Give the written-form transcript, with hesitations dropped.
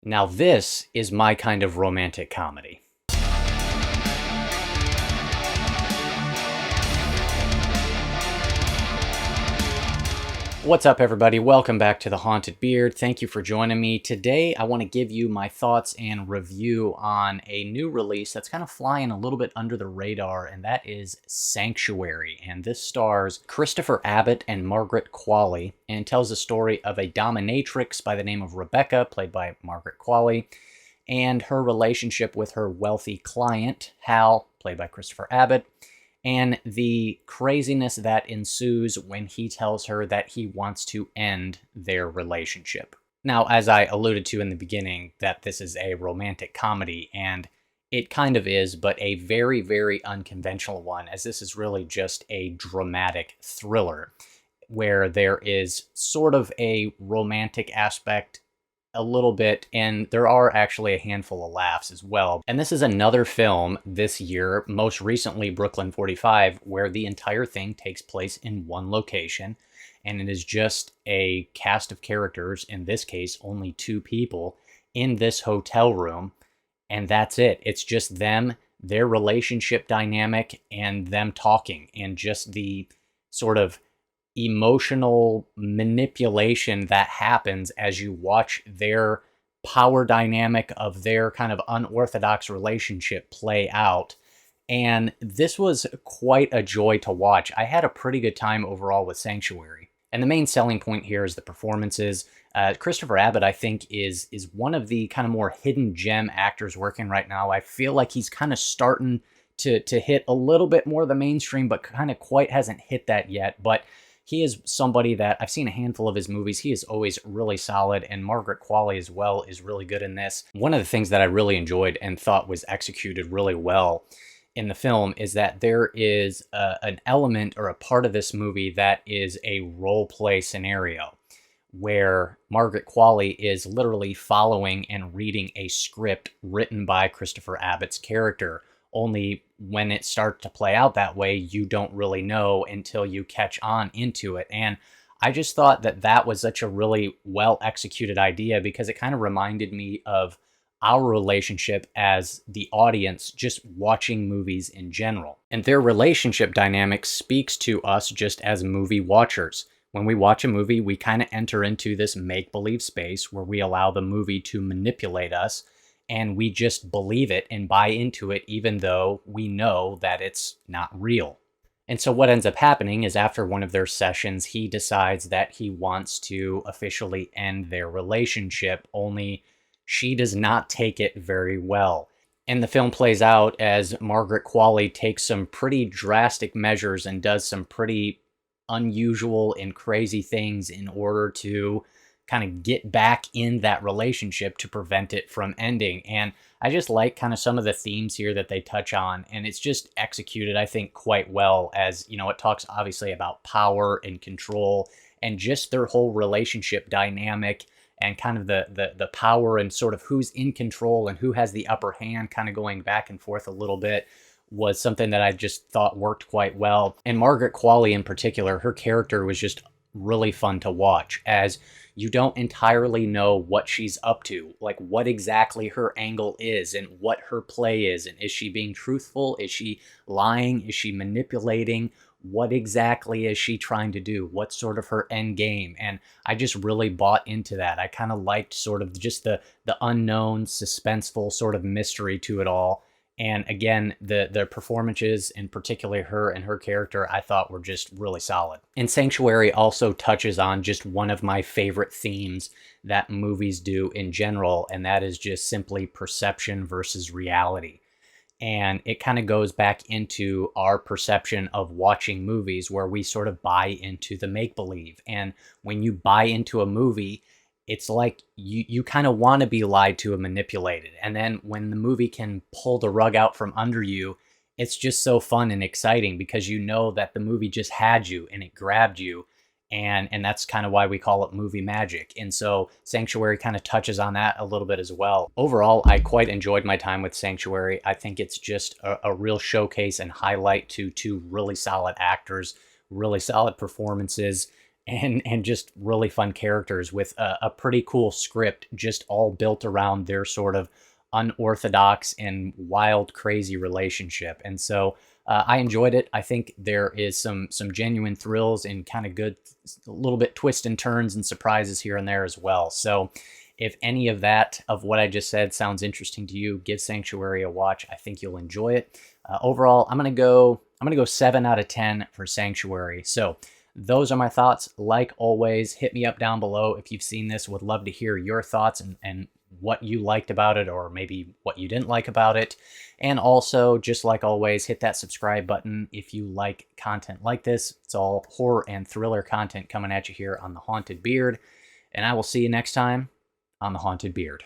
Now this is my kind of romantic comedy. What's up, everybody? Welcome back to The Haunted Beard. Thank you for joining me. Today, I want to give you my thoughts and review on a new release that's kind of flying a little bit under the radar, and that is Sanctuary. And this stars Christopher Abbott and Margaret Qualley, and tells the story of a dominatrix by the name of Rebecca, played by Margaret Qualley, and her relationship with her wealthy client, Hal, played by Christopher Abbott, and the craziness that ensues when he tells her that he wants to end their relationship. Now, as I alluded to in the beginning, that this is a romantic comedy, and it kind of is, but a very, very unconventional one, as this is really just a dramatic thriller, where there is sort of a romantic aspect a little bit, and there are actually a handful of laughs as well. And this is another film this year, most recently Brooklyn 45, where the entire thing takes place in one location, and it is just a cast of characters, in this case only two people, in this hotel room, and that's it. It's just them, their relationship dynamic, and them talking, and just the sort of emotional manipulation that happens as you watch their power dynamic of their kind of unorthodox relationship play out. And this was quite a joy to watch. I had a pretty good time overall with Sanctuary. And the main selling point here is the performances. Christopher Abbott, I think, is one of the kind of more hidden gem actors working right now. I feel like he's kind of starting to hit a little bit more of the mainstream, but kind of quite hasn't hit that yet. But he is somebody that I've seen a handful of his movies. He is always really solid, and Margaret Qualley as well is really good in this. One of the things that I really enjoyed and thought was executed really well in the film is that there is an element or a part of this movie that is a role play scenario, where Margaret Qualley is literally following and reading a script written by Christopher Abbott's character. Only when it starts to play out that way, you don't really know until you catch on into it. And I just thought that that was such a really well executed idea, because it kind of reminded me of our relationship as the audience just watching movies in general. And their relationship dynamic speaks to us just as movie watchers. When we watch a movie, we kind of enter into this make-believe space where we allow the movie to manipulate us, and we just believe it and buy into it, even though we know that it's not real. And so what ends up happening is, after one of their sessions, he decides that he wants to officially end their relationship, only she does not take it very well. And the film plays out as Margaret Qualley takes some pretty drastic measures and does some pretty unusual and crazy things in order to kind of get back in that relationship to prevent it from ending. And I just like kind of some of the themes here that they touch on, and it's just executed, I think, quite well. As you know, it talks obviously about power and control and just their whole relationship dynamic, and kind of the power and sort of who's in control and who has the upper hand, kind of going back and forth a little bit, was something that I just thought worked quite well. And Margaret Qualley in particular, her character was just really fun to watch, as you don't entirely know what she's up to, like what exactly her angle is and what her play is, and is she being truthful, is she lying, is she manipulating, what exactly is she trying to do, what's sort of her end game. And I just really bought into that. I kind of liked sort of just the unknown, suspenseful sort of mystery to it all. And again, the performances, in particular her and her character, I thought were just really solid. And Sanctuary also touches on just one of my favorite themes that movies do in general, and that is just simply perception versus reality. And it kind of goes back into our perception of watching movies, where we sort of buy into the make-believe. And when you buy into a movie, it's like you kind of want to be lied to and manipulated. And then when the movie can pull the rug out from under you, it's just so fun and exciting, because you know that the movie just had you and it grabbed you. And that's kind of why we call it movie magic. And so Sanctuary kind of touches on that a little bit as well. Overall, I quite enjoyed my time with Sanctuary. I think it's just a real showcase and highlight to two really solid actors, really solid performances, and just really fun characters with a pretty cool script, just all built around their sort of unorthodox and wild, crazy relationship. And so I enjoyed it. I think there is some genuine thrills and kind of good, a little bit twists and turns and surprises here and there as well. So if any of that, of what I just said, sounds interesting to you, give Sanctuary a watch. I think you'll enjoy it. Overall, I'm gonna go 7 out of 10 for Sanctuary. So those are my thoughts. Like always, hit me up down below if you've seen this. Would love to hear your thoughts and what you liked about it, or maybe what you didn't like about it. And also, just like always, hit that subscribe button if you like content like this. It's all horror and thriller content coming at you here on The Haunted Beard. And I will see you next time on The Haunted Beard.